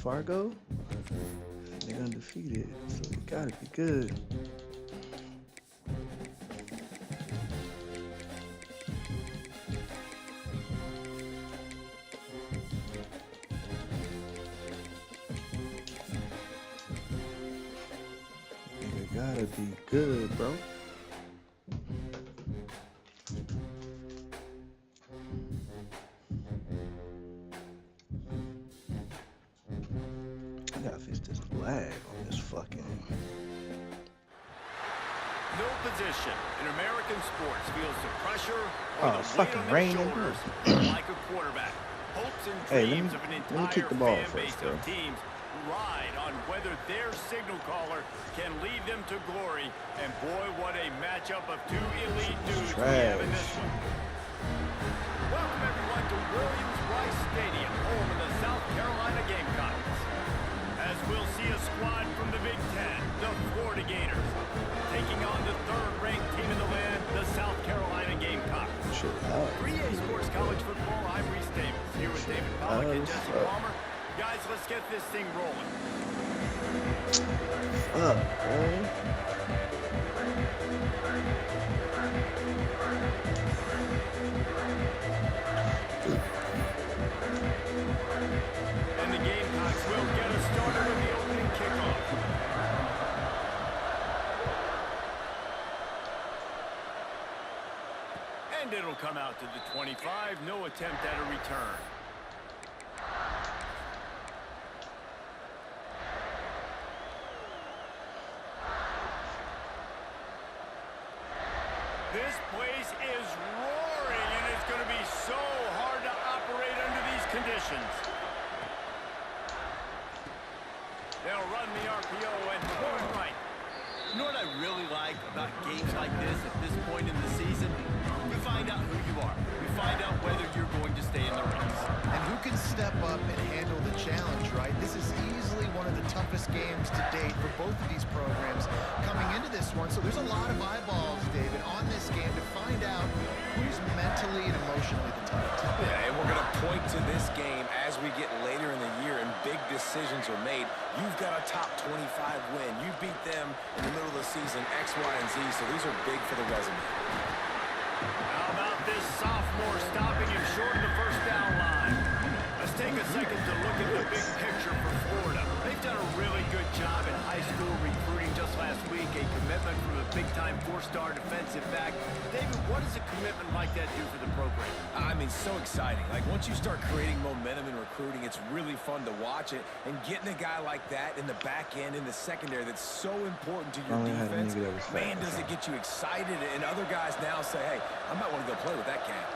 Fargo. They're undefeated, so they gotta be good. They gotta be good, bro. I gotta fix this lag on this fucking. No position in American sports feels the pressure or Oh, the it's weight fucking on their raining. shoulders like a quarterback. Hopes and Hey, dreams of an let me entire kick the ball fan first, base bro. of teams ride on whether their signal caller can lead them to glory. And boy, what a matchup of two elite dudes we have in this one. Welcome everyone to Williams-Brice Stadium, home of the South Carolina Gamecocks. As we'll see a squad from the Big Ten, the Florida Gators, taking on the third-ranked team in the land, the South Carolina Gamecocks. 3A Sports College Football, I'm Reese Davis, here with David Pollack and Jesse Palmer. Guys, let's get this thing rolling. Man. And the Gamecocks will get us started with the opening kickoff. And it'll come out to the 25. No attempt at a return. This place is roaring, and it's going to be so hard to operate under these conditions. They'll run the RPO and point right. You know what I really like about games like this at this point in the season? We find out who you are. We find out whether you're going to stay in the race. And who can step up and handle the challenge, right? This is easily one of the toughest games to date for both of these programs coming into this one. So there's a lot of eyeballs, David, on this game to find out who's mentally and emotionally the toughest. Yeah, and we're going to point to this game as we get later in the year and big decisions are made. You've got a top 25 win. You beat them in the middle of the season, X, Y, and Z, so these are big for the resume. How about this sophomore stopping him short of the first down line? Let's take a second to look at the big picture for Florida. They've done a really good job in high school recruiting just last week, a commitment from a big-time four-star defensive back. David, what does a commitment like that do for the program? I mean, so exciting. Like, once you start creating momentum in recruiting, it's really fun to watch it. And getting a guy like that in the back end, in the secondary, that's so important to your defense, man, does it get you excited. And other guys now say, hey, I might want to go play with that cat.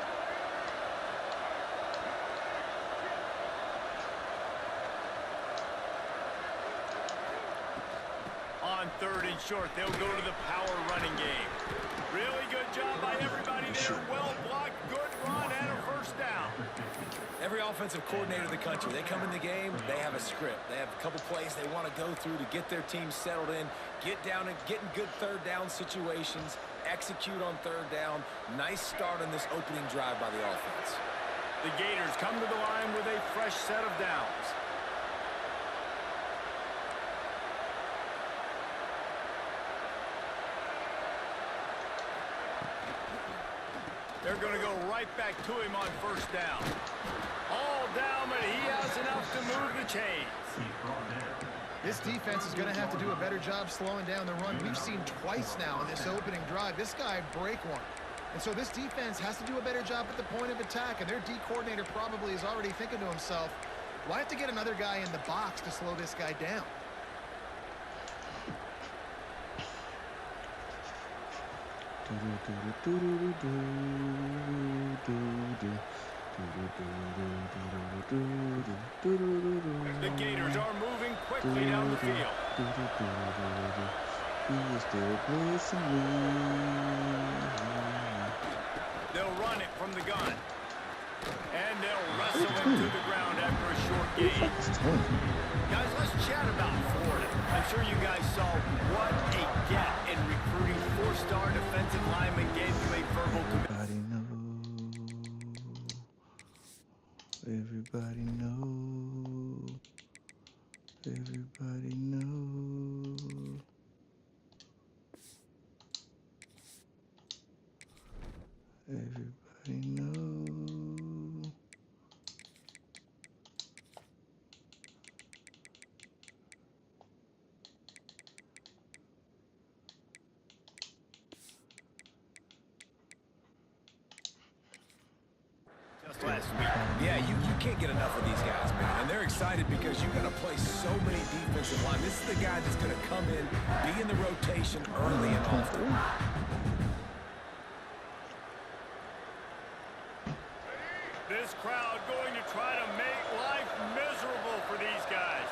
On third and short, they'll go to the power running game. Really good job by everybody there. Well blocked, good run, and a first down. Every offensive coordinator in the country, they come in the game, they have a script. They have a couple plays they want to go through to get their team settled in, get down and get in good third down situations, execute on third down. Nice start on this opening drive by the offense. The Gators come to the line with a fresh set of downs. They're going to go right back to him on first down. All down, but he has enough to move the chains. This defense is going to have to do a better job slowing down the run. We've seen twice now in this opening drive. This guy break one. And so this defense has to do a better job at the point of attack. And their D coordinator probably is already thinking to himself, well, I have to get another guy in the box to slow this guy down. The Gators are moving quickly down the field. They'll run it from the gun. And they'll wrestle him to the ground after a short gain. Guys, let's chat about Florida. I'm sure you guys saw what a get in recruiting four-star defensive lineman gave to a verbal commitment. Everybody know. Everybody know. Everybody know. Just last week. Yeah, you can't get enough of these guys, man. And they're excited because you're going to play so many defensive line. This is the guy that's going to come in, be in the rotation early and often. This crowd going to try to make life miserable for these guys.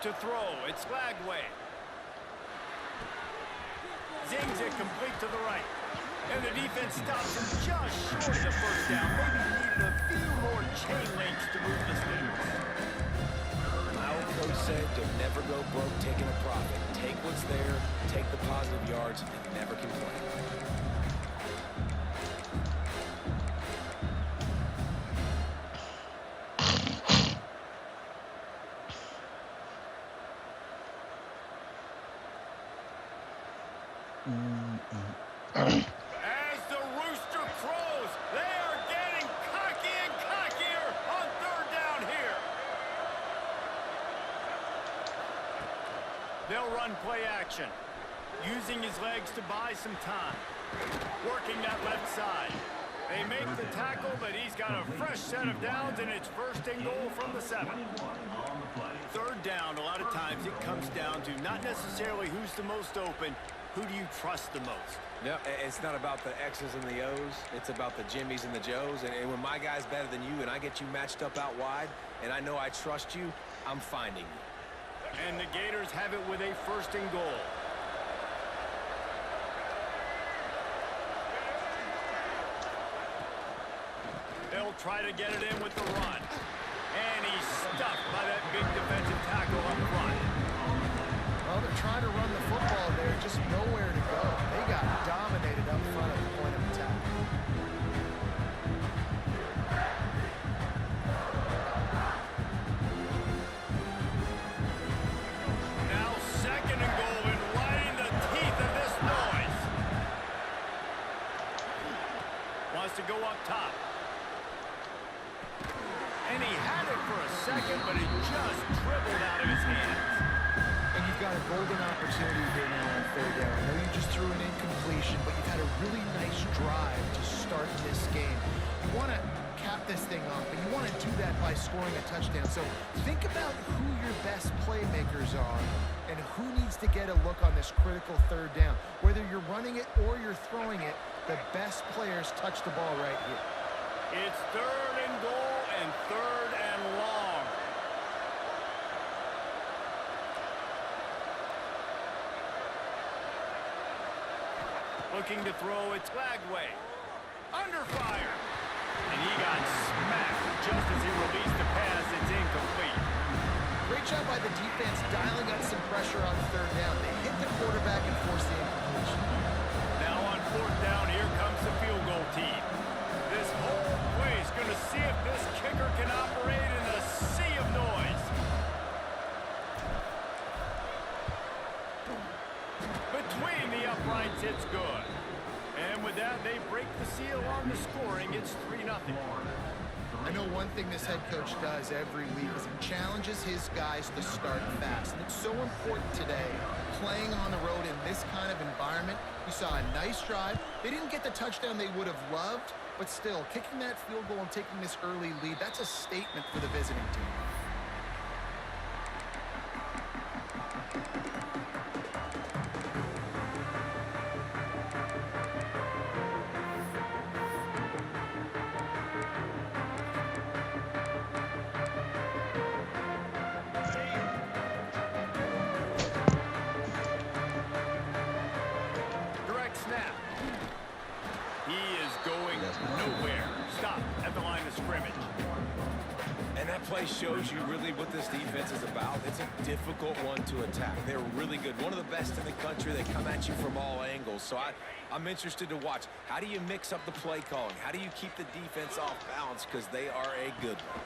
To throw, it's Lagway. Zings it complete to the right. And the defense stops him just short of the first down. Maybe needed a few more chain links to move the sticks. My old coach said to never go broke taking a profit. Take what's there, take the positive yards, and never complain. As the rooster crows, they are getting cocky and cockier on third down here. They'll run play action, using his legs to buy some time. Working that left side. They make the tackle, but he's got a fresh set of downs, and it's first and goal from the 7. Third down, a lot of times it comes down to not necessarily who's the most open, who do you trust the most? No, it's not about the X's and the O's. It's about the Jimmys and the Joes. And when my guy's better than you and I get you matched up out wide and I know I trust you, I'm finding you. And the Gators have it with a first and goal. They'll try to get it in with the run. And he's stuffed by that big defensive tackle up front. Well, they're trying to run the football there, just nowhere to go. They got dominated up front at the point of attack. Now second and goal and right in the teeth of this noise. Wants to go up top. And he had it for a second, but it just dribbled out of his hands. And you've got a golden opportunity here now on third down. I know you just threw an incompletion, but you've had a really nice drive to start this game. You want to cap this thing off, but you want to do that by scoring a touchdown. So think about who your best playmakers are and who needs to get a look on this critical third down. Whether you're running it or you're throwing it, the best players touch the ball right here. It's third and goal and third and long. Looking to throw, it's Lagway. Under fire. And he got smacked just as he released the pass. It's incomplete. Great job by the defense dialing up some pressure on third down. They hit the quarterback and forced the incompletion. Now on fourth down, here comes the field goal team. This whole place going to see if this kicker can operate in a sea of noise. Between the uprights, it's good. And with that, they break the seal on the scoring. It's 3-0. I know one thing this head coach does every week is he challenges his guys to start fast. And it's so important today, playing on the road in this kind of environment. You saw a nice drive. They didn't get the touchdown they would have loved, but still, kicking that field goal and taking this early lead, that's a statement for the visiting team. stop at the line of scrimmage. And that play shows you really what this defense is about. It's a difficult one to attack. They're really good. One of the best in the country. They come at you from all angles. So I'm interested to watch. How do you mix up the play calling? How do you keep the defense off balance? Because they are a good one.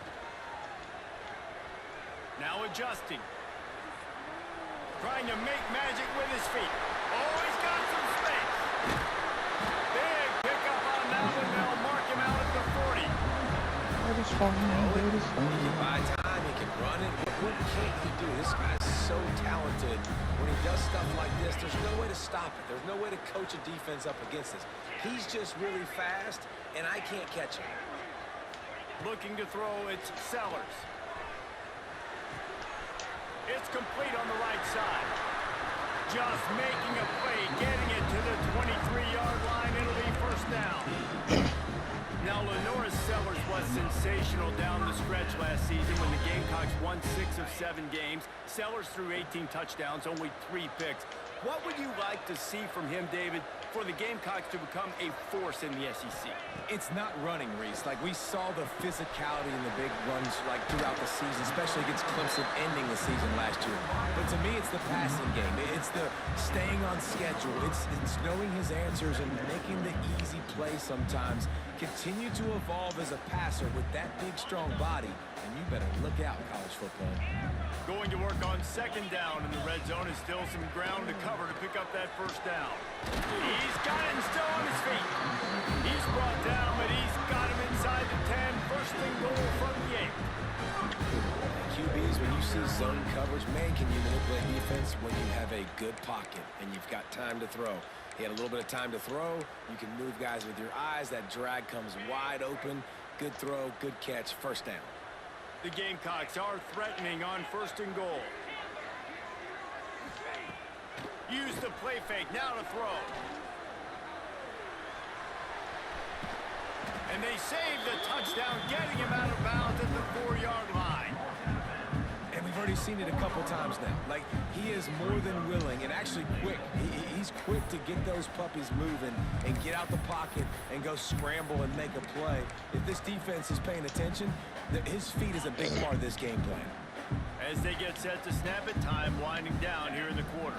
Now adjusting. Trying to make magic with his feet. Oh, he's got some space. Big pickup on that one. They'll mark him out at the 40. By time he can run it, what can't he do? This guy's so talented. When he does stuff like this, there's no way to stop it. There's no way to coach a defense up against this. He's just really fast, and I can't catch him. Looking to throw, it's Sellers. It's complete on the right side. Just making a play, getting it to the 23-yard line. It'll be first down. Now, Lenore's Sellers was sensational down the stretch last season when the Gamecocks won 6 of 7 games. Sellers threw 18 touchdowns, only 3 picks. What would you like to see from him, David, for the Gamecocks to become a force in the SEC? It's not running, Reese. Like, we saw the physicality in the big runs, like, throughout the season, especially against Clemson ending the season last year. But to me, it's the passing game. It's the staying on schedule. It's knowing his answers and making the easy play sometimes. Continue to evolve as a passer with that big, strong body, and you better look out, college football. Going to work on second down in the red zone. Is still some ground to cover to pick up that first down. He's got it and still on his feet. He's brought down, but he's got him inside the 10. First and goal from the 8. QBs, when you see zone coverage, man, can you manipulate defense when you have a good pocket and you've got time to throw. He had a little bit of time to throw. You can move guys with your eyes. That drag comes wide open. Good throw, good catch, first down. The Gamecocks are threatening on first and goal. Use the play fake, now to throw. And they save the touchdown, getting him out of bounds at the 4-yard line. And we've already seen it a couple times now. Like, he is more than willing and actually quick. He's quick to get those puppies moving and get out the pocket and go scramble and make a play. If this defense is paying attention, his feet is a big part of this game plan. As they get set to snap it, time winding down here in the quarter.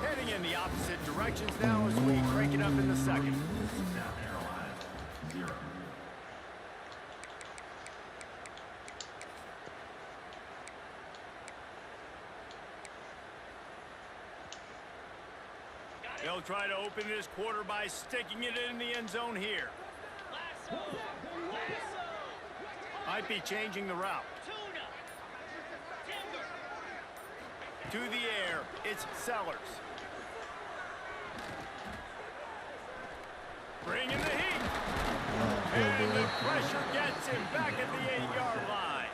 Heading in the opposite directions now as we crank it up in the second. They'll try to open this quarter by sticking it in the end zone here. Might be changing the route. To the air, it's Sellers. Bringing the heat. And the pressure gets him back at the 8-yard line.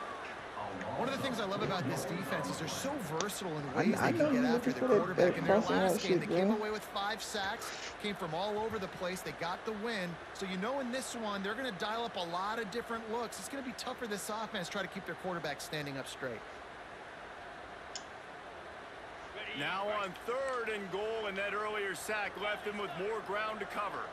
One of the things I love about this defense is they're so versatile in the ways they can get after the quarterback. In their last game, they came away with 5 sacks, came from all over the place. They got the win. So you know in this one, they're going to dial up a lot of different looks. It's going to be tough for this offense to try to keep their quarterback standing up straight. Now on 3rd and goal, and that earlier sack left him with more ground to cover.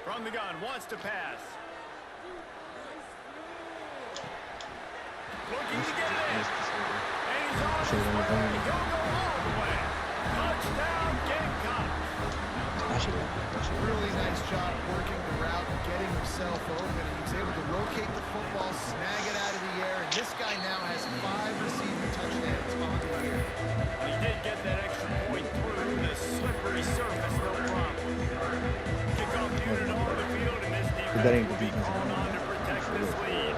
From the gun, wants to pass. Looking to get it in. And he's on his way. He'll go all the way. Touchdown, Gamecocks. Really nice job working the route and getting himself open. And he's able to locate the football, snag it out of the air. And this guy now has 5 receiving touchdowns on the year. He did get that extra point through the slippery surface, no problem. Kickoff unit on the field, and this defense will be called on to protect this lead.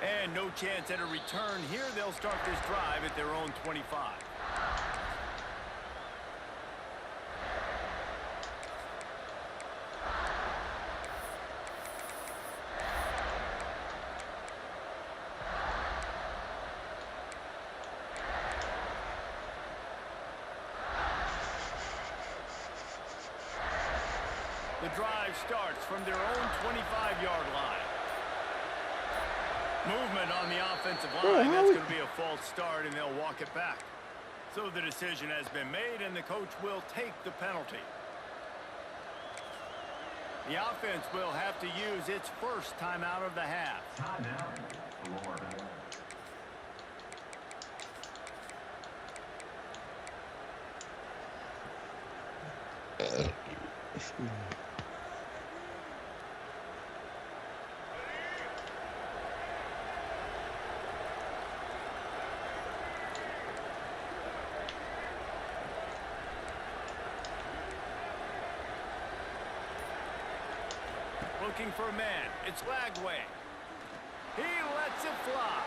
And no chance at a return here. They'll start this drive at their own 25. The drive starts from their own 25-yard line. Movement on the offensive line. That's going to be a false start, and they'll walk it back. So the decision has been made, and the coach will take the penalty. The offense will have to use its first timeout of the half. Timeout, Florida. Excuse me. Looking for a man. It's Lagway. He lets it fly.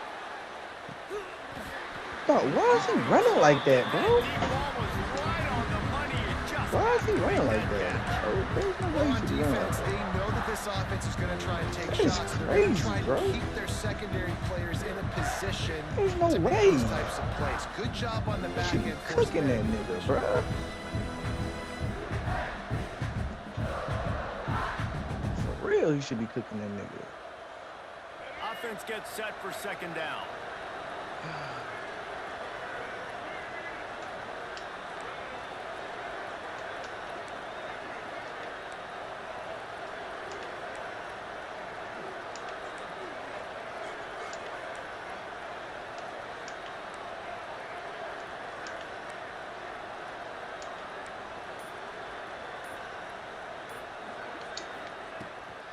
Bro, why is he running like that, bro? That deep ball was right on the money. It just Why is he running made like that? catch. Oh, there's no way On he should be running defense, like they that. know that this offense is going to try and take That is shots. They're going to crazy, try bro. and keep their secondary players in a position There's no to make way. these types of plays. Good job on the He back should be end. cooking that nigga, bro. For real, he should be cooking that nigga. Offense gets set for second down.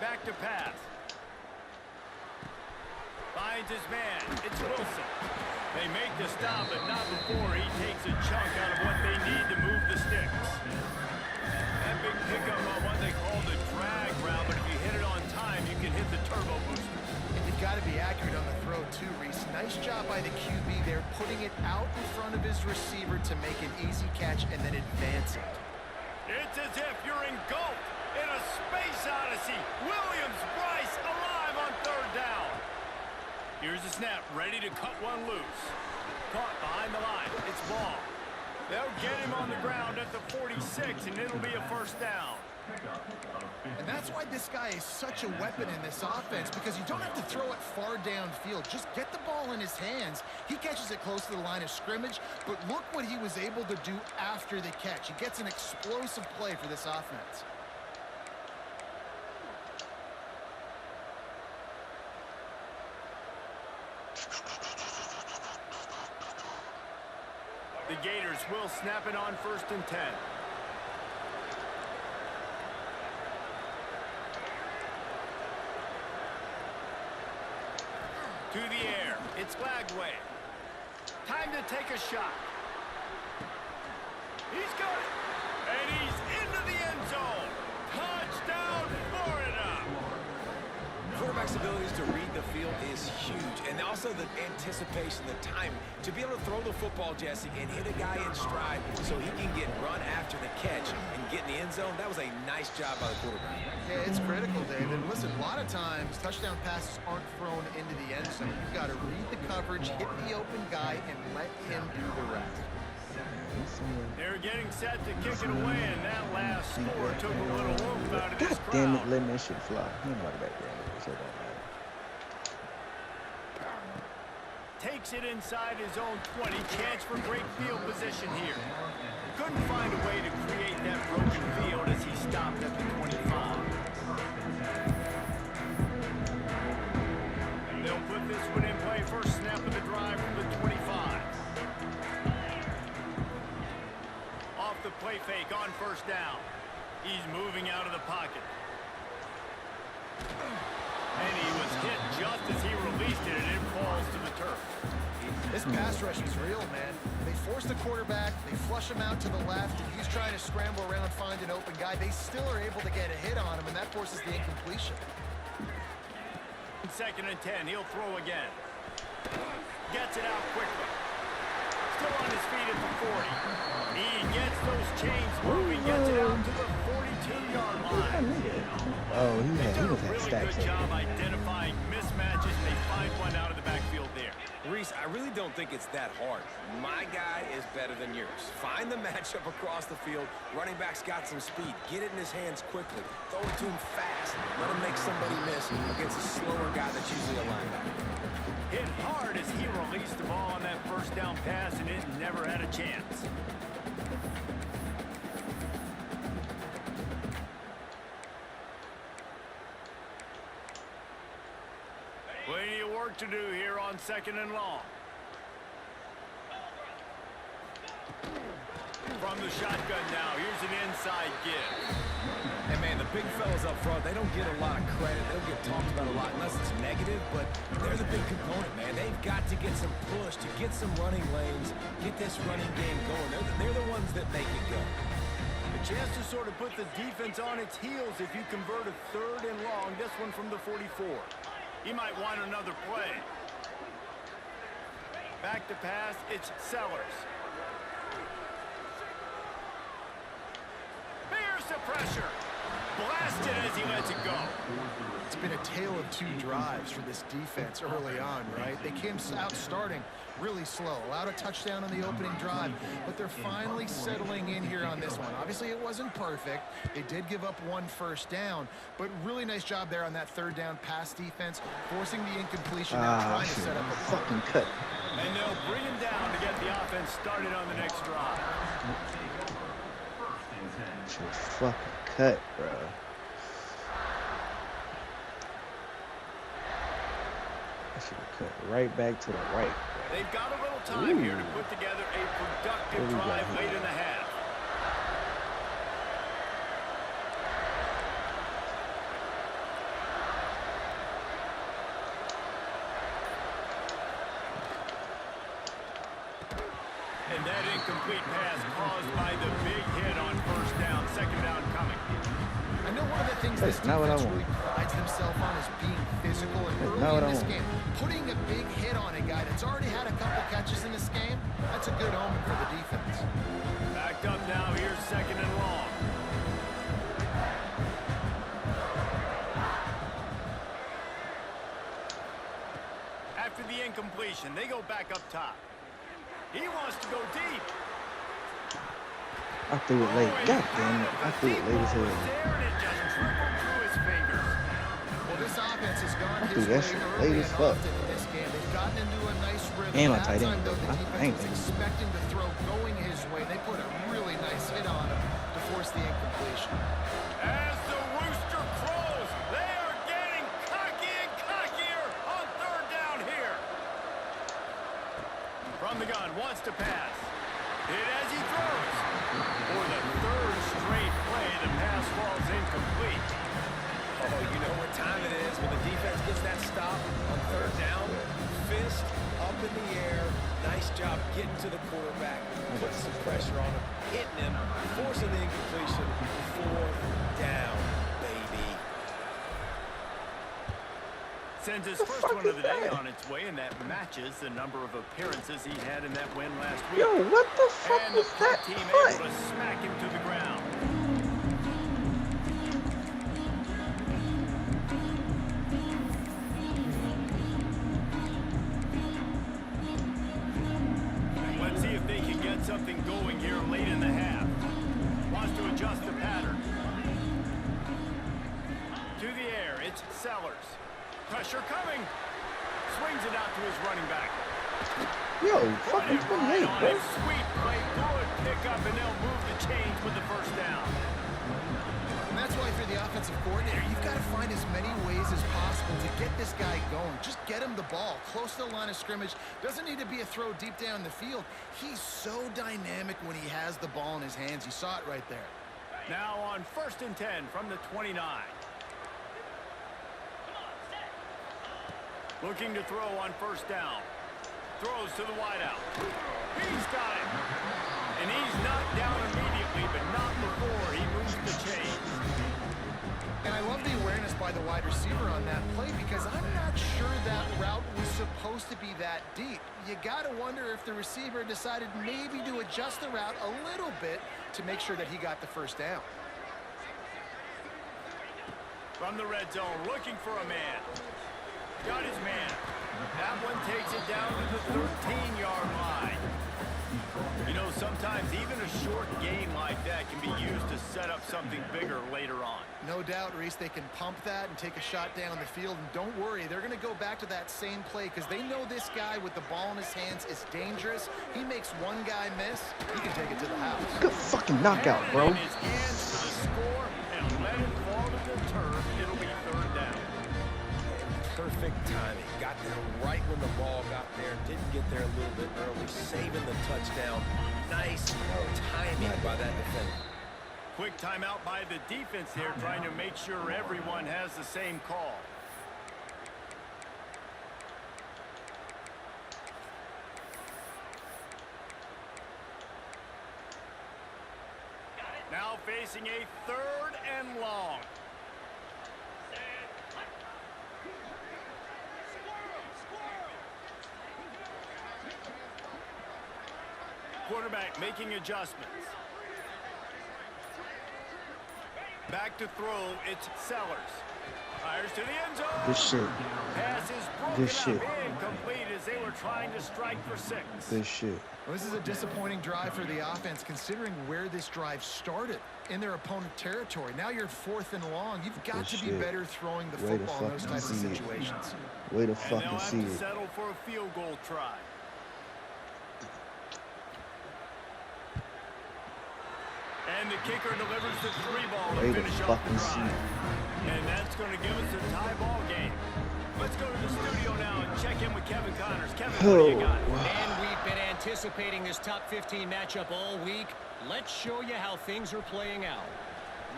Back to pass. Finds his man. It's Wilson. They make the stop, but not before he takes a chunk out of what they need to move the sticks. That big pickup on what they call the drag route, but if you hit it on time, you can hit the turbo booster. And you've got to be accurate on the throw too, Reese. Nice job by the QB there, putting it out in front of his receiver to make an easy catch and then advance it. It's as if you're engulfed in a space odyssey. Williams-Brice alive on third down. Here's the snap, ready to cut one loose. Caught behind the line. It's ball. They'll get him on the ground at the 46, and it'll be a first down. And that's why this guy is such a weapon in this offense, because you don't have to throw it far downfield. Just get the ball in his hands. He catches it close to the line of scrimmage, but look what he was able to do after the catch. He gets an explosive play for this offense. The Gators will snap it on 1st and 10. To the air. It's Lagway. Time to take a shot. He's got it. And he's into the end zone. Touchdown, Florida. Quarterback's abilities to read the field is huge, and also the anticipation, the time to be able to throw the football, Jesse, and hit a guy in stride so he can get run after the catch and get in the end zone. That was a nice job by the quarterback. Yeah, it's critical, David. Listen, a lot of times touchdown passes aren't thrown into the end zone. You've got to read the coverage, hit the open guy, and let him do the rest. They're getting set to kick it away, and that last score took a little oomph out of this God crowd. damn it, letting that shit fly. He ain't like that there. So it don't matter. Takes it inside his own 20. Chance for great field position here. Couldn't find a way to create that broken field as he stopped at the 25. They'll put this one in play. First snap of the drive from the 25. Off the play fake on 1st down. He's moving out of the pocket. And he was hit just as he released it, and it falls to the turf. This pass rush is real, man. They force the quarterback, they flush him out to the left, and he's trying to scramble around, find an open guy. They still are able to get a hit on him, and that forces the incompletion. 2nd and 10, he'll throw again. Gets it out quickly. Still on his feet at the 40. He gets those chains moving, gets it out to the 42-yard line. Oh, he They do a was had really stacks good up job there. identifying mismatches, and they find one out of the backfield there. Reese, I really don't think it's that hard. My guy is better than yours. Find the matchup across the field. Running back's got some speed. Get it in his hands quickly. Throw it to him fast. Let him make somebody miss against a slower guy that's usually a linebacker. Hit hard as he released the ball on that first down pass, and it never had a chance. Plenty of work to do here on 2nd and long. From the shotgun now, here's an inside give. And man, the big fellas up front, they don't get a lot of credit. They don't get talked about a lot unless it's negative, but they're the big component, man. They've got to get some push, to get some running lanes, get this running game going. They're the ones that make it go. A chance to sort of put the defense on its heels if you convert a 3rd and long. This one from the 44. He might want another play. Back to pass, it's Sellers. Here's the pressure. Blasted as he lets it go. It's been a tale of 2 drives for this defense early on, right? They came out starting really slow, allowed a touchdown on the opening drive, but they're finally settling in here on this one. Obviously, it wasn't perfect. They did give up 1 first down, but really nice job there on that 3rd down pass defense, forcing the incompletion and trying to set up a fucking cut. And they'll bring him down to get the offense started on the next drive. Should fucking cut, bro. I should have cut right back to the right. They've got a little time here to put together a productive drive late in the half. And that incomplete pass caused by the big hit on 1st down, 2nd down coming. I know one of the things this defense really prides themselves on is being physical, and early in this game, putting a big hit on a guy that's already had a couple catches in this game, that's a good omen for the defense. Backed up now, here's 2nd and long. After the incompletion, they go back up top. He wants to go deep. I threw it late. God damn it. I threw it late as hell. Well, this offense has gone I his threw that way shit early late and as fuck. often in this game. They've gotten into a nice rhythm. And my That tight time, end. though, the I defense ain't was thinking. expecting the throw going his way. They put a really nice hit on him to force the incompletion. As the rooster crows, they are getting cocky and cockier on 3rd down here. From the gun, wants to pass. Hit as he throws. For the 3rd straight play, the pass falls incomplete. Oh, you know what time it is when the defense gets that stop on 3rd down. Fist up in the air. Nice job getting to the quarterback, putting some pressure on him, hitting him, forcing the incompletion. 4th down, baby. Sends his first one of the day on its way, and that matches the number of appearances he had in that win last week. Yo, what the fuck And was the that team punt? able to smack him to the ground. Let's see if they can get something going here late in the half. Wants to adjust the pattern. To the air, it's Sellers. Pressure coming. Swings it out to his running back. Yo, fucking 28, on bro. it. Sweet play, good pickup, and they'll move the chains with the 1st down. And that's why, if you're the offensive coordinator, you've got to find as many ways as possible to get this guy going. Just get him the ball close to the line of scrimmage. Doesn't need to be a throw deep down the field. He's so dynamic when he has the ball in his hands. You saw it right there. Now on 1st and 10 from the 29. Looking to throw on 1st down. Throws to the wideout. He's got it. And he's knocked down immediately, but not before he moves the chains. And I love the awareness by the wide receiver on that play, because I'm not sure that route was supposed to be that deep. You got to wonder if the receiver decided maybe to adjust the route a little bit to make sure that he got the 1st down. From the red zone, looking for a man. Got his man. That one takes it down to the 13-yard line. You know, sometimes even a short game like that can be used to set up something bigger later on. No doubt, Reese, they can pump that and take a shot down the field. And don't worry, they're going to go back to that same play because they know this guy with the ball in his hands is dangerous. He makes one guy miss, he can take it to the house. Good fucking knockout, bro. And his hands to the score and let it fall to the turf. It'll be third down. Perfect timing. Got there right when the ball got there. Didn't get there a little bit early. Saving the touchdown. Nice timing by that defender. Quick timeout by the defense there, trying to make sure everyone has the same call. Now facing a third and long. Quarterback making adjustments. Back to throw, it's Sellers. Fires to the end zone. Good shit. Pass is broken Good shit. up incomplete as they were trying to strike for 6. Good shit. Well, this is a disappointing drive for the offense considering where this drive started in their opponent territory. Now you're 4th and long. You've got to be better throwing the football in those types of situations. Way to And fucking they'll see have to it. settle for a field goal try. And the kicker delivers the 3-ball Way to to finish off the fucking see drive. it. And that's going to give us a tie ball game. Let's go to the studio now and check in with Kevin Connors. Kevin, what do you got? And we've been anticipating this top 15 matchup all week. Let's show you how things are playing out.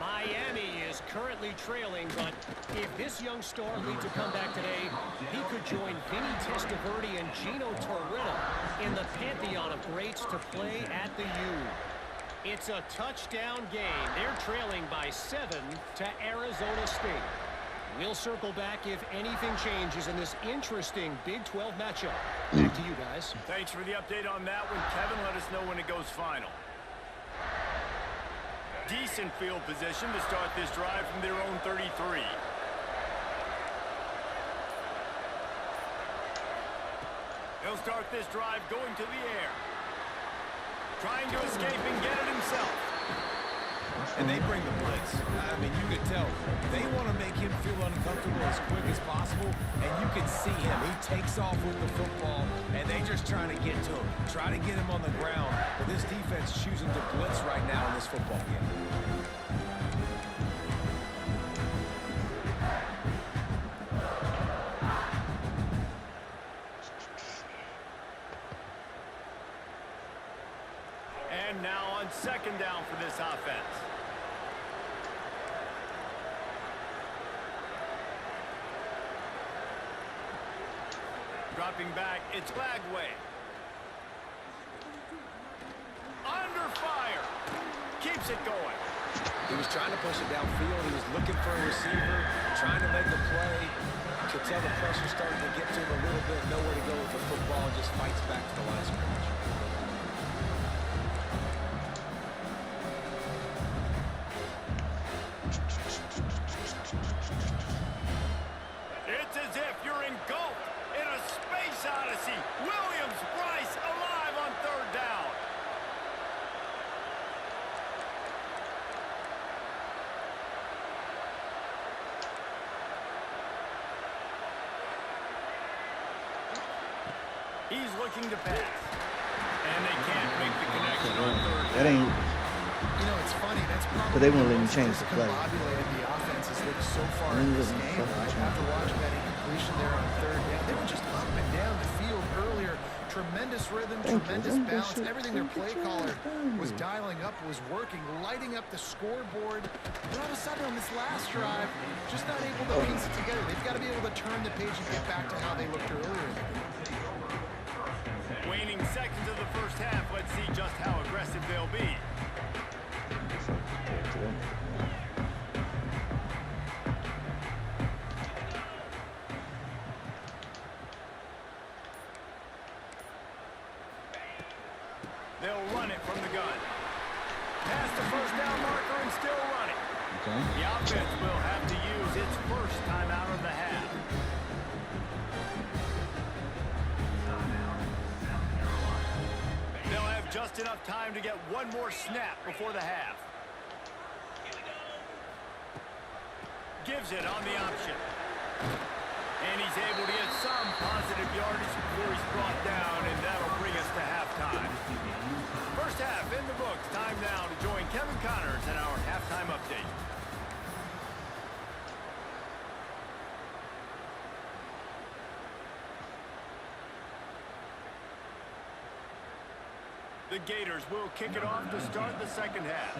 Miami is currently trailing, but if this young star leads a comeback today, he could join Vinny Testaverde and Gino Torretta in the pantheon of greats to play at the U. It's a touchdown game. They're trailing by 7 to Arizona State. We'll circle back if anything changes in this interesting Big 12 matchup. Back to you guys. Thanks for the update on that one, Kevin. Let us know when it goes final. Decent field position to start this drive from their own 33. He'll start this drive going to the air. Trying to escape and get it himself. And they bring the blitz. I mean, you could tell they want to make him feel uncomfortable as quick as possible, and you can see him. He takes off with the football, and they just trying to get to him, try to get him on the ground. But this defense choosing to blitz right now in this football game. And now on 2nd down for this offense. Dropping back, it's Lagway. Under fire. Keeps it going. He was trying to push it downfield. He was looking for a receiver, trying to make a play. Could tell the pressure starting to get to him a little bit. Nowhere to go with the football, and just fights back to the line of scrimmage. It's as if you're engulfed in a space odyssey. Williams-Brice alive on 3rd down. He's looking to pass. And they can't make the connection on 3rd down. That ain't. You know, it's funny. That's probably But they won't let him change the play. discombobulated the offense has looked so far in this game, right? After watching that incompletion there on 3rd down, they were just up and down the field earlier. Tremendous rhythm, tremendous balance. Everything their play caller was dialing up was working, lighting up the scoreboard. But all of a sudden on this last drive, just not able to piece it together. They've got to be able to turn the page and get back to how they looked earlier in the game. Waning seconds of the first half. Let's see just how aggressive they'll be. They'll run it from the gun. Past the 1st down marker and still running. Okay. The offense will have to use its first time out of the half. to get one more snap before the half. Gives it on the option. And he's able to get some positive yardage before he's brought down, and that'll bring us to halftime. First half in the books. Time now to join Kevin Connors in our halftime update. The Gators will kick it off to start the second half.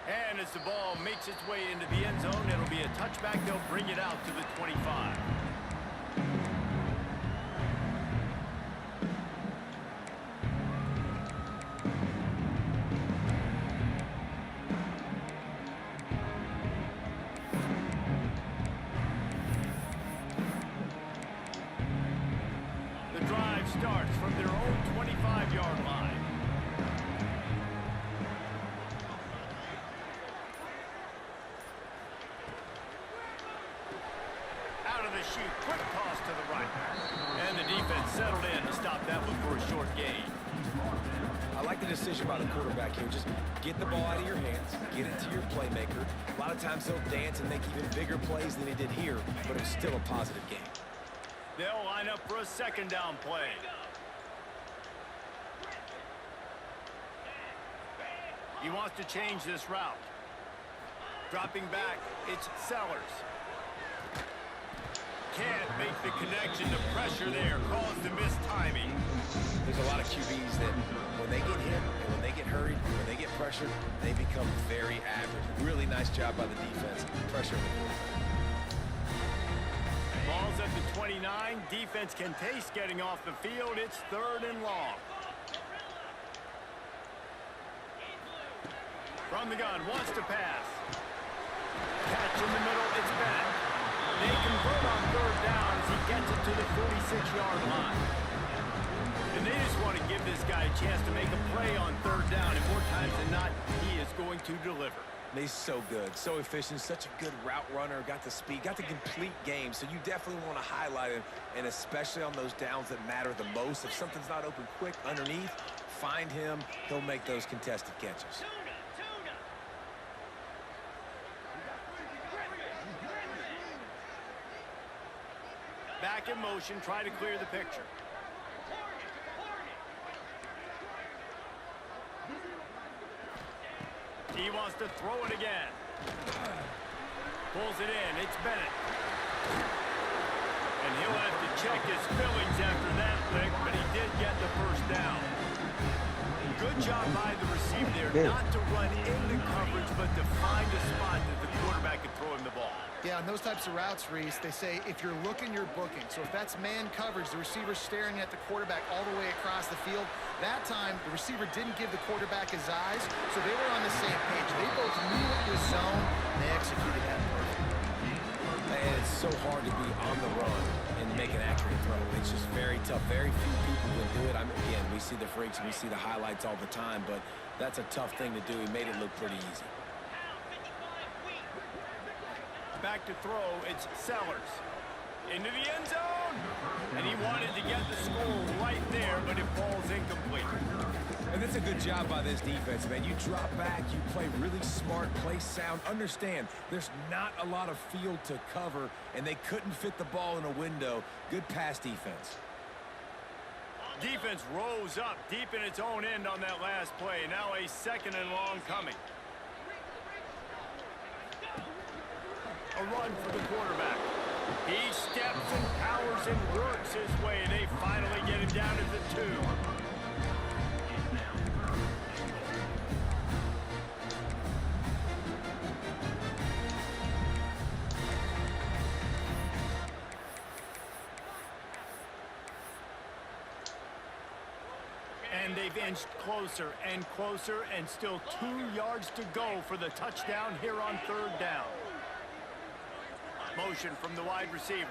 And as the ball makes its way into the end zone, it'll be a touchback. They'll bring it out to the 25. The drive starts from their own 25-yard line. Shoot, quick toss to the right. And the defense settled in to stop that one for a short gain. I like the decision by the quarterback here. Just get the ball out of your hands, get it to your playmaker. A lot of times they'll dance and make even bigger plays than he did here, but it's still a positive game. They'll line up for a second down play. He wants to change this route. Dropping back, it's Sellers. Can't make the connection. The pressure there caused the missed timing. There's a lot of QBs that when they get hit and when they get hurried, when they get pressured, they become very average. Really nice job by the defense. Pressure. Ball's at the 29. Defense can taste getting off the field. It's 3rd and long. From the gun, wants to pass. Catch in the middle, it's Bennett. They convert on 3rd down as he gets it to the 46-yard line. And they just want to give this guy a chance to make a play on 3rd down, and more times than not, he is going to deliver. He's so good, so efficient, such a good route runner, got the speed, got the complete game, so you definitely want to highlight him, and especially on those downs that matter the most. If something's not open quick underneath, find him, he'll make those contested catches. Back in motion, try to clear the picture. He wants to throw it again. Pulls it in, it's Bennett. And he'll have to check his fillings after that lick, but he did get the first down. Good job by the receiver there, not to run into coverage, but to find a spot that the quarterback could throw him the ball. Yeah, on those types of routes, Reese, they say if you're looking, you're booking. So if that's man coverage, the receiver's staring at the quarterback all the way across the field. That time, the receiver didn't give the quarterback his eyes, so they were on the same page. They both knew it was zone, and they executed that perfectly. And it's so hard to be on the run and make an accurate throw. It's just very tough. Very few people can do it. Again, we see the freaks, we see the highlights all the time, but that's a tough thing to do. He made it look pretty easy. Back to throw, it's Sellers. Into the end zone! And he wanted to get the score right there, but it falls incomplete. And that's a good job by this defense, man. You drop back, you play really smart, play sound. Understand, there's not a lot of field to cover, and they couldn't fit the ball in a window. Good pass defense. Defense rose up deep in its own end on that last play. Now a 2nd and long coming. A run for the quarterback. He steps and powers and works his way. They finally get him down at the 2. And they've inched closer and closer, and still 2 yards to go for the touchdown here on 3rd down. Motion from the wide receiver.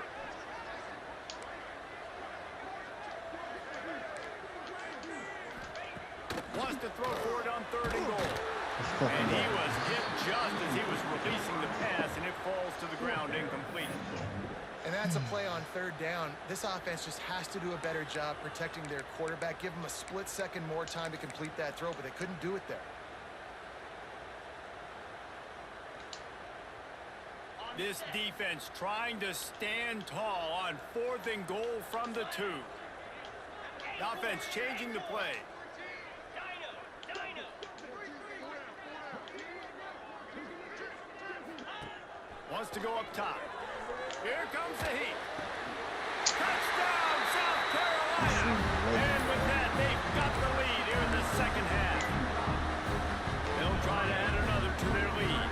Wants to throw for it on 3rd and goal. And he was hit just as he was releasing the pass, and it falls to the ground incomplete. And that's a play on third down. This offense just has to do a better job protecting their quarterback. Give them a split second more time to complete that throw, but they couldn't do it there. This defense trying to stand tall on 4th and goal from the 2. The offense changing the play. Wants to go up top. Here comes the heat. Touchdown, South Carolina! And with that, they've got the lead here in the second half. They'll try to add another to their lead.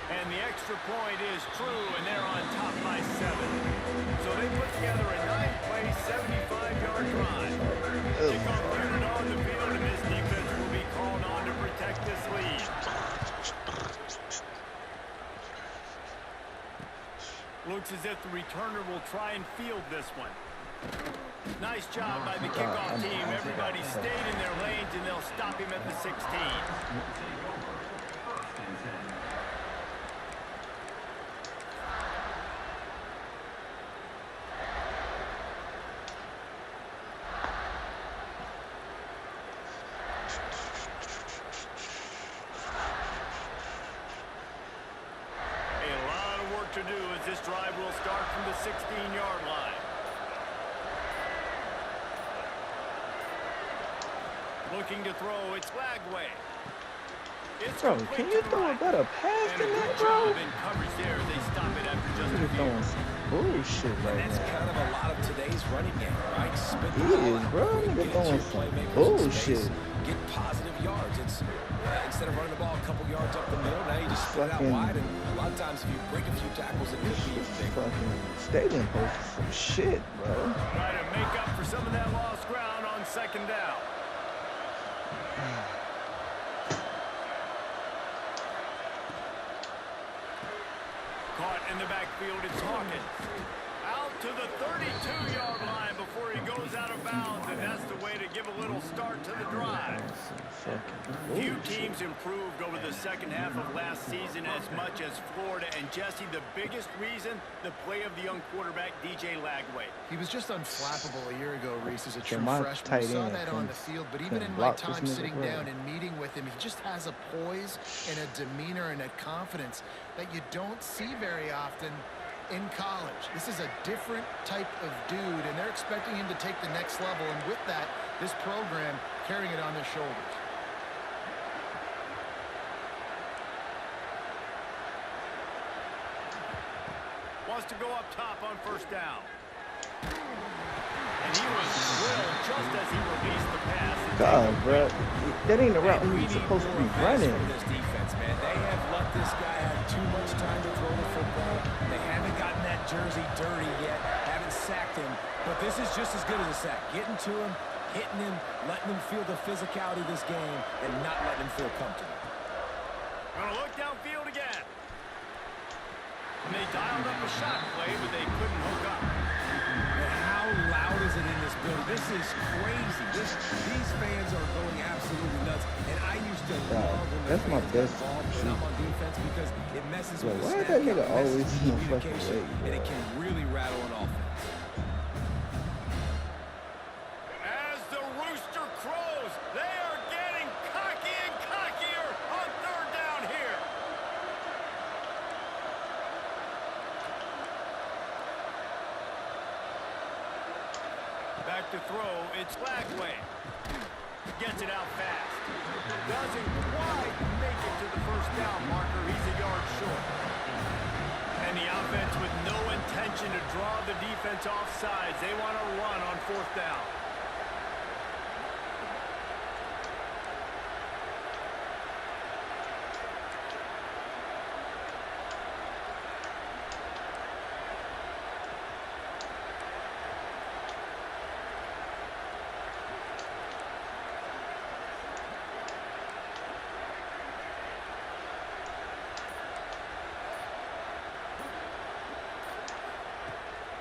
And the extra point is true, and they're on top by 7. So they put together a 9-play, 75-yard drive. Kickoff unit on the field, and this defense will be called on to protect this lead. Looks as if the returner will try and field this one. Nice job by the kickoff team. Everybody stayed in their lanes, and they'll stop him at the 16. To do as this drive will start from the 16-yard line. Looking to throw, it's Lagway. Bro, can you throw a better pass than that, bro? Coverage there. They stop it after just You're throwing some bullshit right now. That's kind of a lot of today's running game, right? Spin He is, bro. Nigga throwing some bullshit. Get positive yards. It's instead of running the ball a couple yards up the middle, now you just split it out wide, and a lot of times if you break a few tackles, it could be big. Fucking stadium post some shit, bro. Try to make up for some of that lost ground on 2nd down. Caught in the backfield, it's Hawkins. Out to the 32-yard line before he goes out of bounds, and that's the way to give a little start to the drive. Few teams improved over the second half of last season as much as Florida. And Jesse, the biggest reason, the play of the young quarterback, DJ Lagway. He was just unflappable a year ago, Reese, as a true my freshman. We saw tight that end on the field, but even in my time sitting down and meeting with him, he just has a poise and a demeanor and a confidence that you don't see very often in college. This is a different type of dude, and they're expecting him to take the next level, and with that, this program carrying it on their shoulders. Wants to go up top on 1st down. And he was drilled just as he released the pass. God, bro. That ain't the route he's supposed to be running. This defense, man. They have let this guy have too much time to throw the football. They haven't gotten that jersey dirty yet. Haven't sacked him. But this is just as good as a sack. Getting to him, hitting him, letting him feel the physicality of this game, and not letting him feel comfortable. Gonna look downfield again. And they dialed up a shot play, but they couldn't hook up. And how loud is it in this building? This is crazy. These fans are going absolutely nuts. And I used to love when that's my best when I'm on defense because it messes with the why snap that count, nigga it messes always with in the fucking communication, way, and it can really rattle an offense. As the rooster crows, they are getting cocky and cockier on 3rd down here. Back to throw, it's Lagway. Gets it out fast. Doesn't quite make it to the 1st down marker. He's a yard short. And the offense with no intention to draw the defense off sides. They want to run on 4th down.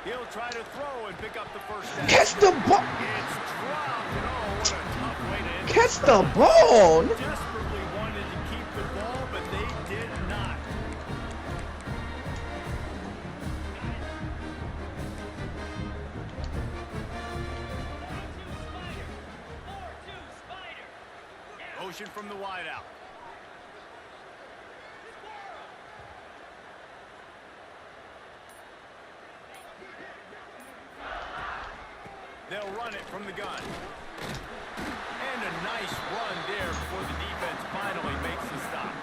He'll try to throw and pick up the 1st down. Catch the ball. It's dropped. And oh, what a tough way to end catch the ball. Desperately wanted to keep the ball, but they did not. Motion from the wideout. They'll run it from the gun. And a nice run there before the defense finally makes the stop.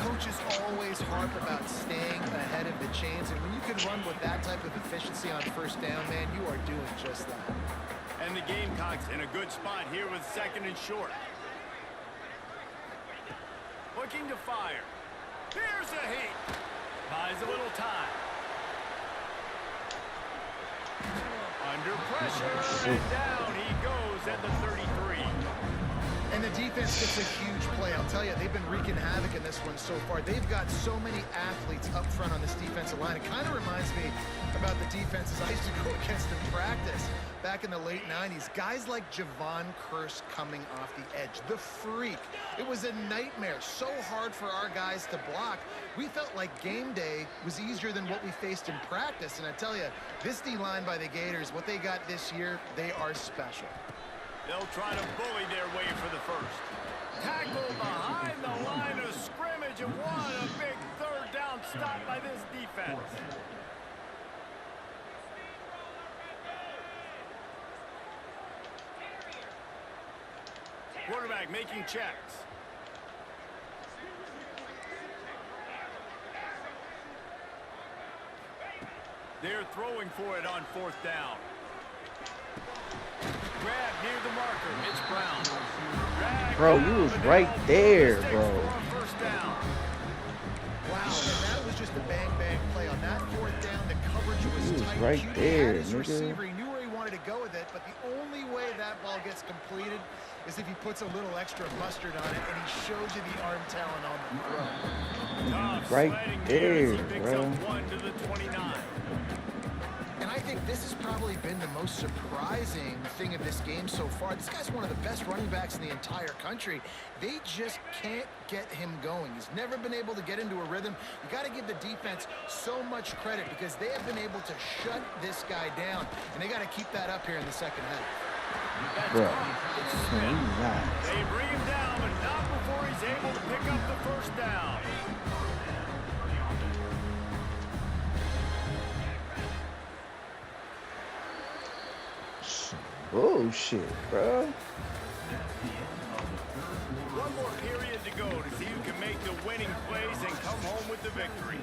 Coaches always harp about staying ahead of the chains, and when you can run with that type of efficiency on first down, man, you are doing just that. And the Gamecocks in a good spot here with 2nd and short. Looking to fire. Here's a heat. Buys a little time. Under pressure, and down he goes at the 33. And the defense gets a huge play. I'll tell you, they've been wreaking havoc in this one so far. They've got so many athletes up front on this defensive line. It kind of reminds me about the defenses I used to go against in practice back in the late 90s. Guys like Javon Curse coming off the edge. The freak. It was a nightmare. So hard for our guys to block. We felt like game day was easier than what we faced in practice. And I tell you, this D-line by the Gators, what they got this year, they are special. They'll try to bully their way for the first. Tackle behind the line of scrimmage, and what a big 3rd down stop by this defense. Quarterback making checks. They're throwing for it on 4th down. Grab near the marker. It's Brown. Drag Bro, you was right there, bro. First down. Wow, and that was just a bang-bang play. On that 4th down, the coverage was tight. Right QB there, had his nigga. receiver. He knew where he wanted to go with it, but the only way that ball gets completed is if he puts a little extra mustard on it, and he shows you the arm talent on the throw. Tough Right sledding there, as he picks bro. up 1 to the 29. And I think this has probably been the most surprising thing of this game so far. This guy's one of the best running backs in the entire country. They just can't get him going. He's never been able to get into a rhythm. You got to give the defense so much credit because they have been able to shut this guy down, and they got to keep that up here in the second half. Bro, nice. They bring him down, but not before he's able to pick up the first down. Bullshit, bro. One more period to go to see who can make the winning plays and come home with the victory.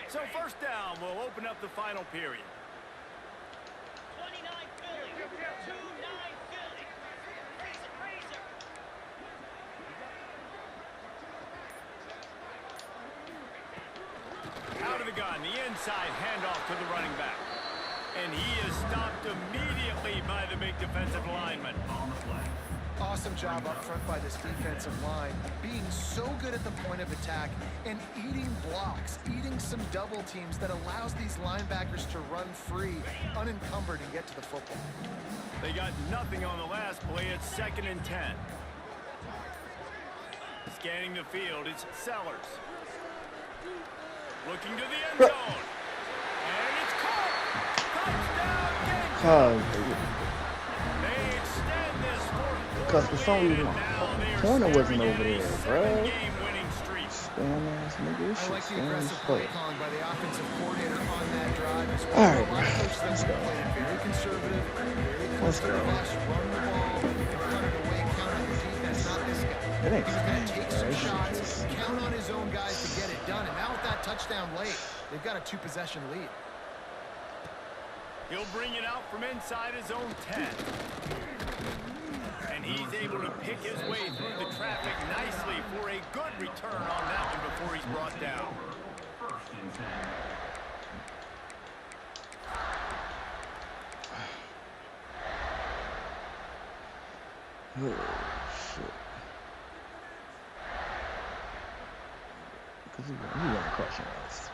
So 1st down will open up the final period. 29 Philly, 2-9 Philly. Razor. Out of the gun, the inside handoff to the running back. And he is stopped immediately by the big defensive lineman. Awesome job up front by this defensive line, being so good at the point of attack and eating blocks, eating some double teams that allows these linebackers to run free, unencumbered, and get to the football. They got nothing on the last play. It's 2nd and 10. Scanning the field, it's Sellers. Looking to the end zone. And it's caught. Touchdown, Gamecocks. They extend this 4th Because for some reason, quarter. corner wasn't over there, bro. Game-winning streak. Damn ass nigga, this I like shit's the damn aggressive slow. play calling by the offensive coordinator on that drive as well. All right, A lot of coaches let's that go. played it very conservative, very Let's go. conservative, run the ball, and run it away, count on the defense, not this guy. It ain't He's going to bad, take bro. some This shit shots, just- count on his own guys to get it done, and now with that touchdown late, they've got a 2-possession lead. He'll bring it out from inside his own 10. And he's able to pick his way through the traffic nicely for a good return on that one before he's brought down. 1st and 10. Oh, shit. because he want to crush us.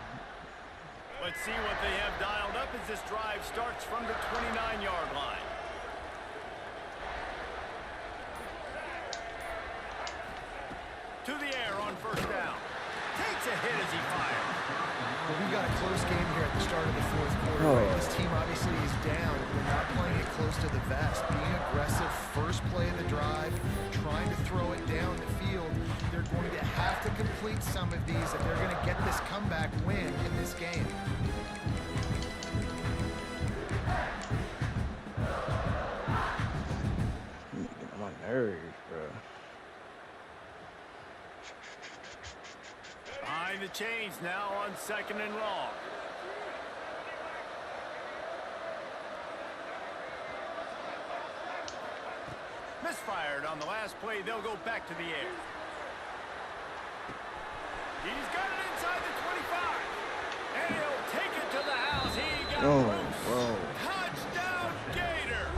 Let's see what they have dialed up as this drive starts from the 29-yard line. To the air on first down. Takes a hit as he fires. Well, we got a close game here at the start of the fourth quarter. Right? This team obviously is down. They're not playing it close to the vest. Being aggressive, first play of the drive, trying to throw it down the field. They're going to have to complete some of these if they're going to get this comeback win in this game. You're getting on my nerves, bro. Behind the chains now on second and long. Misfired on the last play. They'll go back to the air. He's got it inside the 25. And he'll take it to the house. He got loose. Touchdown, Gators.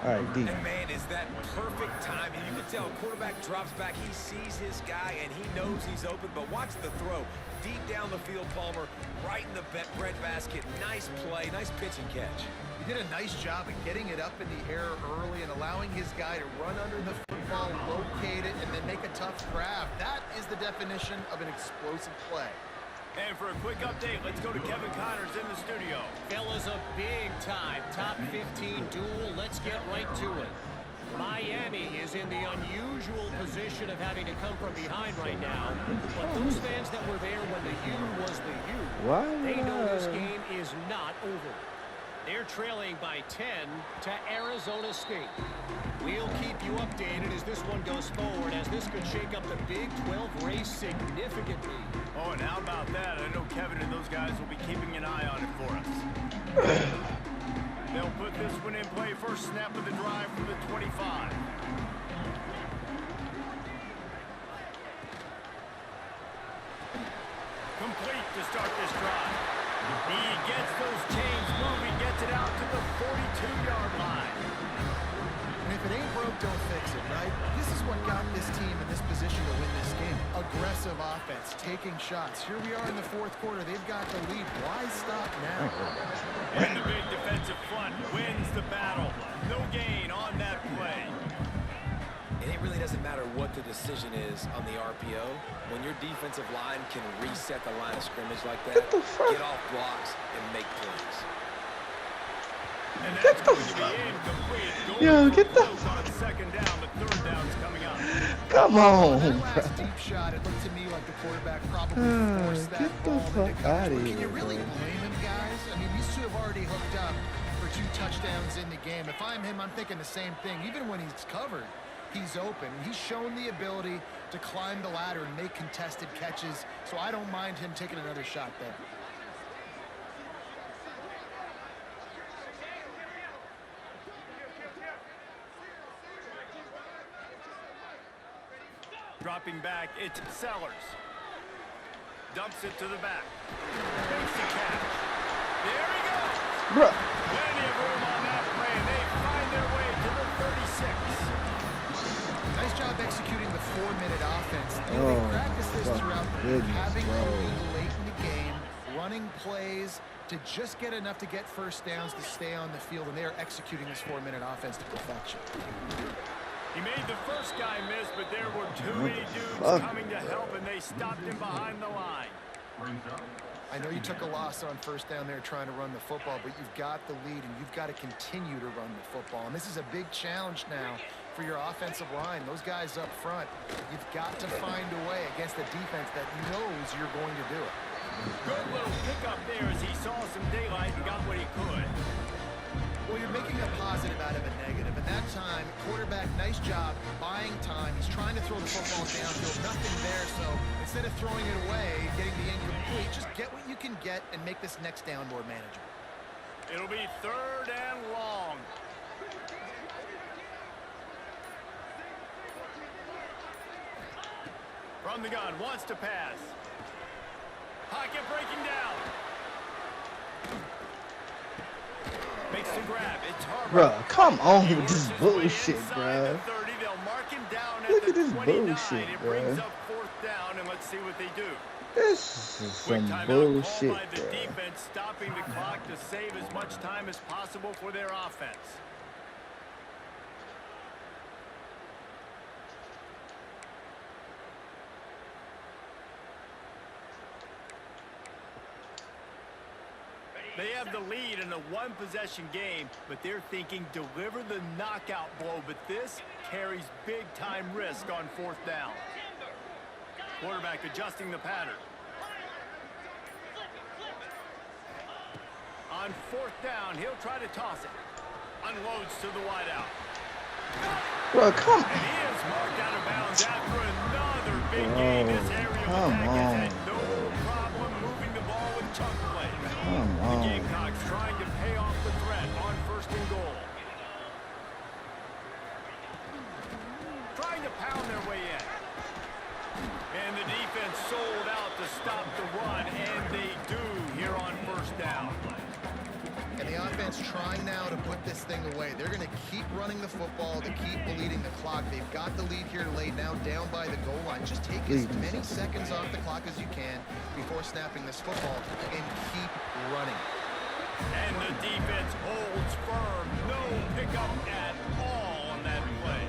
All right, D. And man, is that perfect timing. You can tell quarterback drops back. He sees his guy, and he knows he's open. But watch the throw. Deep down the field, Palmer, right in the bread basket. Nice play, nice pitch and catch. He did a nice job of getting it up in the air early and allowing his guy to run under the football, locate it, and then make a tough grab. That is the definition of an explosive play. And for a quick update, let's go to Kevin Connors in the studio. Fellas, a big-time top 15 duel. Let's get right to it. Miami is in the unusual position of having to come from behind right now. But those fans that were there when the U was the U, they know this game is not over. They're trailing by 10 to Arizona State. We'll keep you updated as this one goes forward, as this could shake up the Big 12 race significantly. Oh, and how about that? I know Kevin and those guys will be keeping an eye on it for us. They'll put this one in play. First snap of the drive from the 25. Complete to start this drive. He gets those chains moving, gets it out to the 42-yard line. And if it ain't broke, don't fix it, right? This is what got this team in this position to win this game. Aggressive offense, taking shots. Here we are in the fourth quarter. They've got the lead. Why stop now? And the big defensive front wins the battle. No gain on that play. And it really doesn't matter what the decision is on the RPO. When your defensive line can reset the line of scrimmage like that, get off blocks and make plays. And that's going to be incomplete. Yo, get the on second down, but third down's coming up. Come on, That bro. last deep shot, it looked to me like the quarterback probably forced that Get the ball fuck into out of coverage. here, Can you really bro. blame him, guys? I mean, these two have already hooked up for 2 touchdowns in the game. If I'm him, I'm thinking the same thing. Even when he's covered, he's open. He's shown the ability to climb the ladder and make contested catches, so I don't mind him taking another shot there. Dropping back, it's Sellers. Dumps it to the back. Makes the catch. There he goes. Bro. Plenty of room on that play, and they find their way to the 36. Nice job executing the 4-minute offense. You know, they practice this throughout the week, having the lead late in the game, running plays to just get enough to get first downs to stay on the field, and they are executing this 4-minute offense to perfection. He made the first guy miss, but there were too many dudes coming to help, and they stopped him behind the line. I know you took a loss on first down there trying to run the football, but you've got the lead, and you've got to continue to run the football. And this is a big challenge now for your offensive line. Those guys up front, you've got to find a way against a defense that knows you're going to do it. Good little pickup there as he saw some daylight and got what he could. Well, you're making a positive out of a negative. And that time, quarterback, nice job buying time. He's trying to throw the football downfield. Nothing there, so instead of throwing it away, getting the incomplete, just get what you can get and make this next down more manageable. It'll be third and long. From the gun, wants to pass. Pocket breaking down. Makes the grab. It's Harbaugh. Bruh, come on with this bullshit, bruh. They'll mark him down Look at at the this 29. bullshit, It bruh. brings up fourth down, and let's Let's see what they do. This is Quick some timeout bullshit, called by the bro. defense, stopping the clock to save as much time as possible for their offense. They have the lead in a one-possession game, but they're thinking deliver the knockout blow, but this carries big-time risk on 4th down. Quarterback adjusting the pattern. On 4th down, he'll try to toss it. Unloads to the wideout. Bro, come And he is marked out of bounds after another big Bro, game. This aerial come attack has had on, no bro. problem moving the ball with chunk plays. Come The on. Gamecocks trying to pay off the threat on 1st and goal. Trying to pound their way in. And the defense sold out to stop the run, and they do here on 1st down. And the offense trying now to put this thing away. They're going to keep running the football to keep bleeding the clock. They've got the lead here late, now down by the goal line. Just take as many seconds off the clock as you can before snapping this football and keep running. And the defense holds firm. No pickup at all on that play.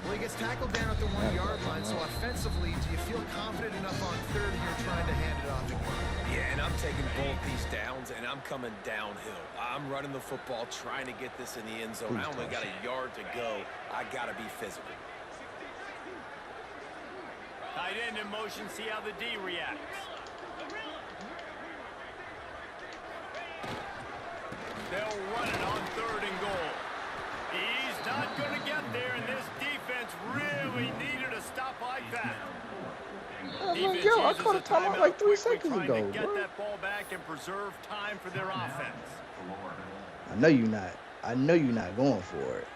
Well, he gets tackled down at the 1-yard line, so offensively, do you feel confident enough on 3rd here trying to hand it off? Yeah, and I'm taking both these downs, and I'm coming downhill. I'm running the football, trying to get this in the end zone. I only got a yard to go. I got to be physical. Tight end in motion, see how the D reacts. They'll run it on 3rd and goal. He's not going to get there, and this defense really needed a stop like that. Defense Yo, I uses caught a a timeout like 3 quickly seconds trying ago, to get bro. that ball back and preserve time for their offense. I know you're not. I know you're not going for it.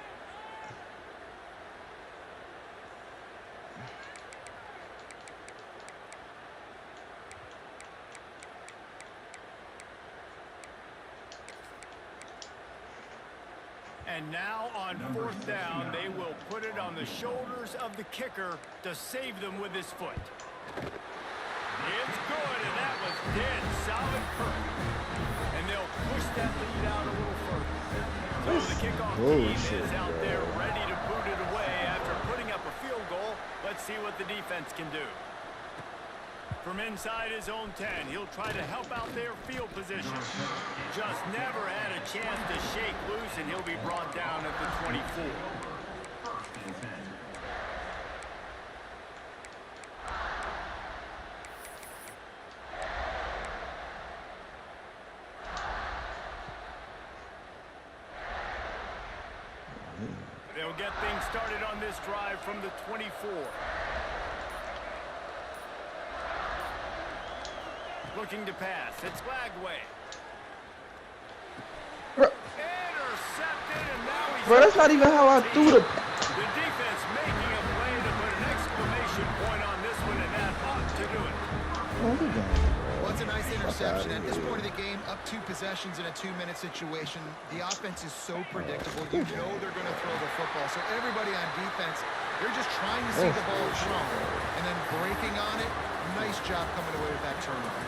And now on 4th down, they will put it on the shoulders of the kicker to save them with his foot. It's good, and that was dead solid perfect. And they'll push that lead out a little further. So the kickoff team is out there ready to boot it away after putting up a field goal. Let's see what the defense can do. From inside his own 10, he'll try to help out their field position. Just never had a chance to shake loose, and he'll be brought down at the 24. They'll get things started on this drive from the 24. Looking to pass. It's Lagway. Intercepted, and now he's... Bro, that's not even how I threw the... The defense making a play to put an exclamation point on this one, and that ought to do it. Well, it's a nice interception. At this point of the game, up 2 possessions in a 2-minute situation. The offense is so predictable. You know they're going to throw the football. So everybody on defense, they're just trying to see the ball thrown and then breaking on it. Nice job coming away with that turnover.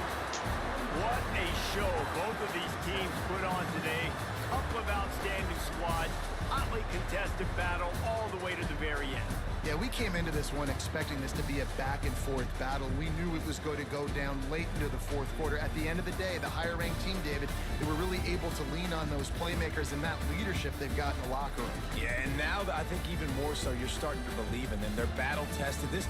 What a show both of these teams put on today. Couple of outstanding squads. Hotly contested battle all the way to the very end. Yeah, we came into this one expecting this to be a back-and-forth battle. We knew it was going to go down late into the 4th quarter. At the end of the day, the higher-ranked team, David, they were really able to lean on those playmakers and that leadership they've got in the locker room. Yeah, and now I think even more so, you're starting to believe in them. They're battle-tested. This